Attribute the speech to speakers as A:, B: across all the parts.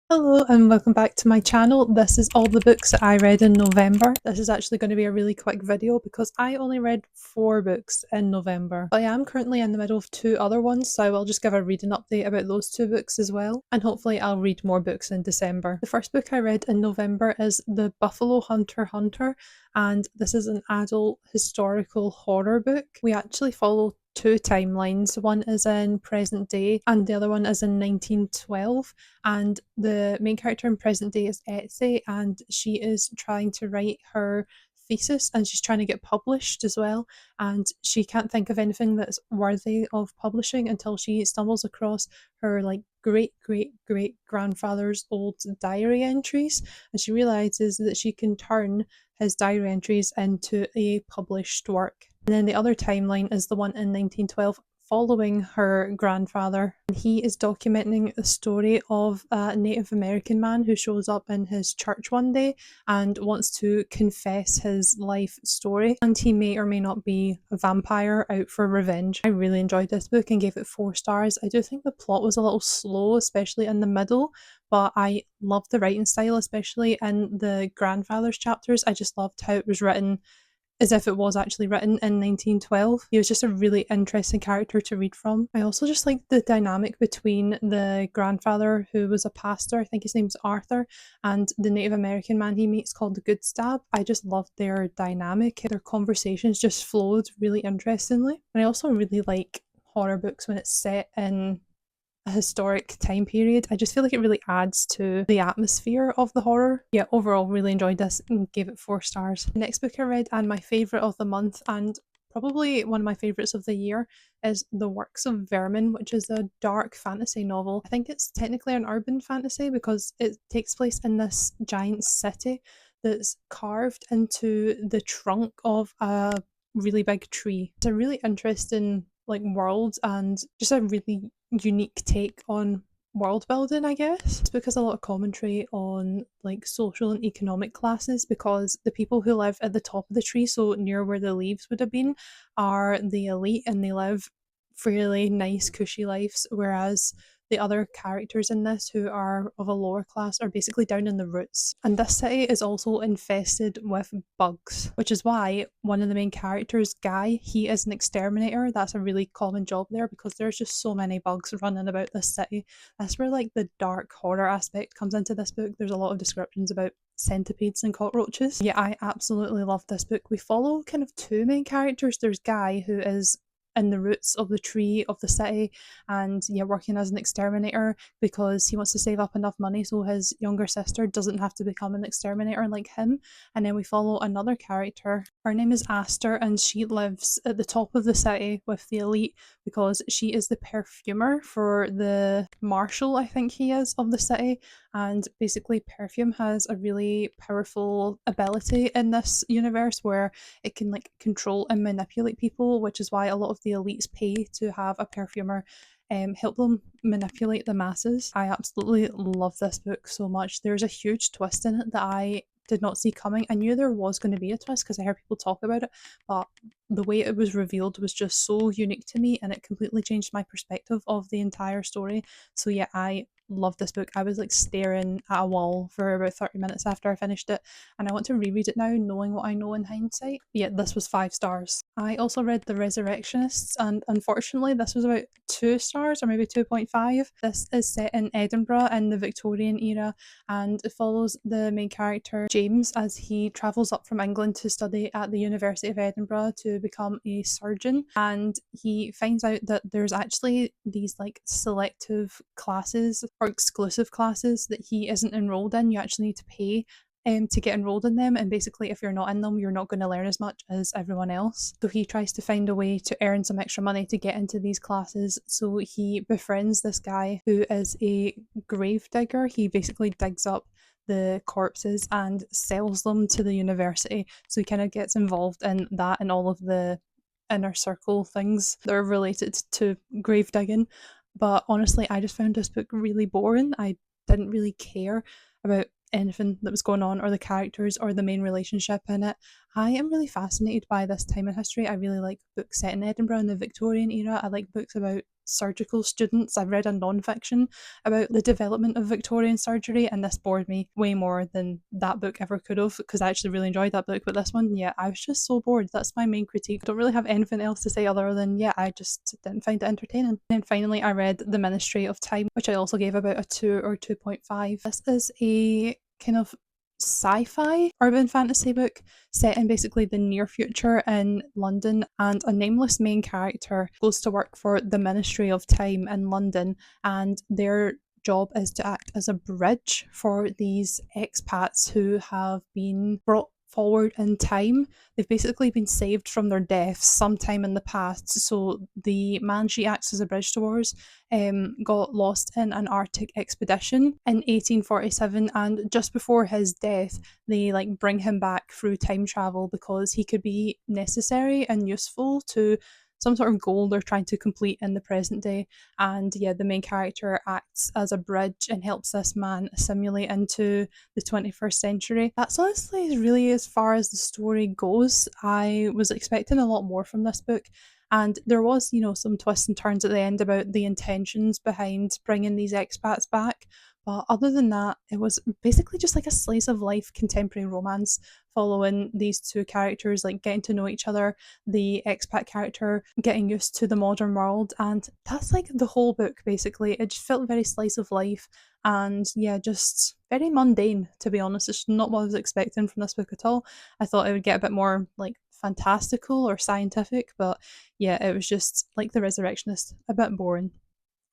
A: Hello and welcome back to my channel. This is all the books that I read in November. This is actually going to be a really quick video because I only read 4 books in November. But I am currently in the middle of 2 other ones, so I will just give a reading update about those 2 books as well. And hopefully I'll read more books in December. The first book I read in November is The Buffalo Hunter Hunter, and this is an adult historical horror book. We actually follow 2 timelines. One is in present day and the other one is in 1912, and the main character in present day is Etsy, and she is trying to write her thesis and she's trying to get published as well, and she can't think of anything that's worthy of publishing until she stumbles across her great grandfather's old diary entries, and she realizes that she can turn his diary entries into a published work. And then the other timeline is the one in 1912 following her grandfather. And he is documenting the story of a Native American man who shows up in his church one day and wants to confess his life story. And he may or may not be a vampire out for revenge. I really enjoyed this book and gave it 4 stars. I do think the plot was a little slow, especially in the middle, but I loved the writing style, especially in the grandfather's chapters. I just loved how it was written as if it was actually written in 1912. He was just a really interesting character to read from. I also just liked the dynamic between the grandfather, who was a pastor, I think his name's Arthur, and the Native American man he meets called Good Stab. I just loved their dynamic. Their conversations just flowed really interestingly. And I also really like horror books when it's set in a historic time period. I just feel like it really adds to the atmosphere of the horror. Yeah, overall, really enjoyed this and gave it 4 stars. The next book I read, and my favourite of the month, and probably one of my favourites of the year, is The Works of Vermin, which is a dark fantasy novel. I think it's technically an urban fantasy because it takes place in this giant city that's carved into the trunk of a really big tree. It's a really interesting world and just a really unique take on world building, I guess. This book has a lot of commentary on social and economic classes, because the people who live at the top of the tree, so near where the leaves would have been, are the elite and they live fairly nice cushy lives, whereas the other characters in this who are of a lower class are basically down in the roots. And this city is also infested with bugs, which is why one of the main characters, Guy, he is an exterminator. That's a really common job there because there's just so many bugs running about this city. That's where the dark horror aspect comes into this book. There's a lot of descriptions about centipedes and cockroaches. Yeah, I absolutely love this book. We follow kind of 2 main characters. There's Guy, who is in the roots of the tree of the city, and yeah, working as an exterminator because he wants to save up enough money so his younger sister doesn't have to become an exterminator like him. And then we follow another character. Her name is Aster, and she lives at the top of the city with the elite because she is the perfumer for the marshal, I think he is, of the city. And basically perfume has a really powerful ability in this universe where it can control and manipulate people, which is why a lot of the elites pay to have a perfumer help them manipulate the masses. I absolutely love this book so much. There's a huge twist in it that I did not see coming. I knew there was going to be a twist because I heard people talk about it, but the way it was revealed was just so unique to me and it completely changed my perspective of the entire story. So yeah, I love this book. I was staring at a wall for about 30 minutes after I finished it, and I want to reread it now knowing what I know in hindsight. But yeah, this was 5 stars. I also read The Resurrectionists, and unfortunately this was about 2 stars or maybe 2.5. This is set in Edinburgh in the Victorian era, and it follows the main character James as he travels up from England to study at the University of Edinburgh to become a surgeon, and he finds out that there's actually these selective classes or exclusive classes that he isn't enrolled in. You actually need to pay to get enrolled in them, and basically if you're not in them you're not going to learn as much as everyone else. So he tries to find a way to earn some extra money to get into these classes, so he befriends this guy who is a grave digger. He basically digs up the corpses and sells them to the university, so he kind of gets involved in that and all of the inner circle things that are related to grave digging. But honestly, I just found this book really boring. I didn't really care about anything that was going on or the characters or the main relationship in it. I am really fascinated by this time in history. I really like books set in Edinburgh in the Victorian era. I like books about surgical students. I've read a non-fiction about the development of Victorian surgery, and this bored me way more than that book ever could have, because I actually really enjoyed that book. But this one, yeah, I was just so bored. That's my main critique. I don't really have anything else to say other than, yeah, I just didn't find it entertaining. And then finally, I read The Ministry of Time, which I also gave about a 2 or 2.5. This is a kind of sci-fi urban fantasy book set in basically the near future in London, and a nameless main character goes to work for the Ministry of Time in London, and their job is to act as a bridge for these expats who have been brought forward in time. They've basically been saved from their deaths sometime in the past. So the man she acts as a bridge towards got lost in an Arctic expedition in 1847, and just before his death they like bring him back through time travel because he could be necessary and useful to some sort of goal they're trying to complete in the present day. And yeah, the main character acts as a bridge and helps this man assimilate into the 21st century. That's honestly really as far as the story goes. I was expecting a lot more from this book, and there was, you know, some twists and turns at the end about the intentions behind bringing these expats back. But other than that, it was basically just like a slice of life contemporary romance following these two characters, like getting to know each other, the expat character getting used to the modern world, and that's like the whole book basically. It just felt very slice of life, and yeah, just very mundane, to be honest. It's not what I was expecting from this book at all. I thought it would get a bit more like fantastical or scientific, but yeah, it was just like The Resurrectionist, a bit boring,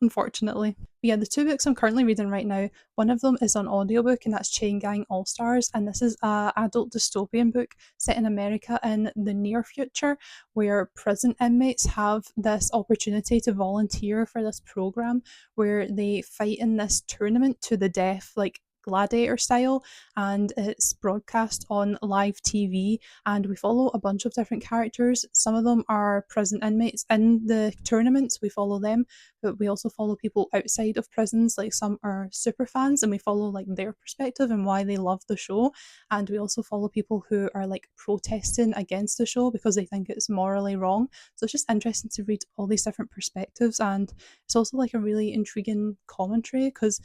A: unfortunately. But yeah, the two books I'm currently reading right now, one of them is on audiobook, and that's Chain Gang All Stars, and this is a adult dystopian book set in America in the near future, where prison inmates have this opportunity to volunteer for this program where they fight in this tournament to the death, like gladiator style, and it's broadcast on live TV, and we follow a bunch of different characters. Some of them are prison inmates in the tournaments, we follow them, but we also follow people outside of prisons, like some are super fans and we follow like their perspective and why they love the show, and we also follow people who are like protesting against the show because they think it's morally wrong. So it's just interesting to read all these different perspectives, and it's also like a really intriguing commentary because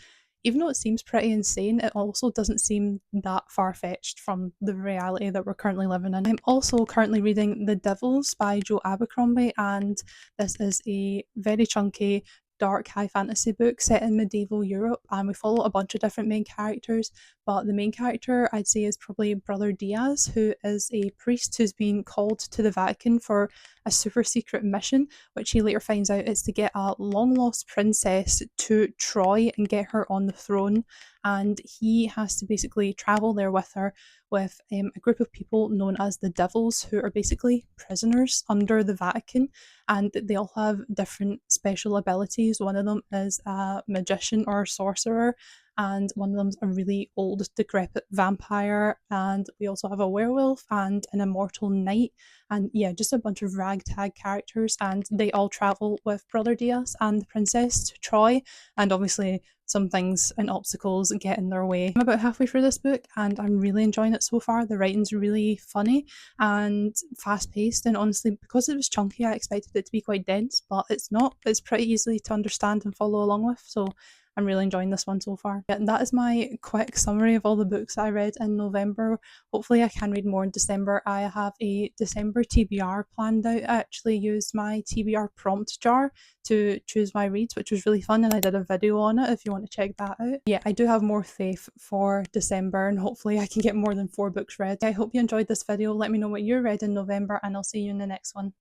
A: even though it seems pretty insane, it also doesn't seem that far-fetched from the reality that we're currently living in. I'm also currently reading The Devils by Joe Abercrombie, and this is a very chunky, dark high fantasy book set in medieval Europe, and we follow a bunch of different main characters, but the main character I'd say is probably Brother Diaz, who is a priest who's been called to the Vatican for a super secret mission, which he later finds out is to get a long lost princess to Troy and get her on the throne, and he has to basically travel there with her with a group of people known as the Devils, who are basically prisoners under the Vatican, and they all have different special abilities. One of them is a magician or a sorcerer, and one of them's a really old decrepit vampire, and we also have a werewolf and an immortal knight, and yeah, just a bunch of ragtag characters, and they all travel with Brother Diaz and the princess to Troy, and obviously some things and obstacles get in their way. I'm about halfway through this book and I'm really enjoying it so far. The writing's really funny and fast paced, and honestly, because it was chunky, I expected it to be quite dense, but it's not. It's pretty easy to understand and follow along with, so I'm really enjoying this one so far. Yeah, and that is my quick summary of all the books that I read in November. Hopefully I can read more in December. I have a December TBR planned out. I actually used my TBR prompt jar to choose my reads, which was really fun, and I did a video on it if you want to check that out. Yeah, I do have more faith for December, and hopefully I can get more than 4 books read. I hope you enjoyed this video. Let me know what you read in November, and I'll see you in the next one.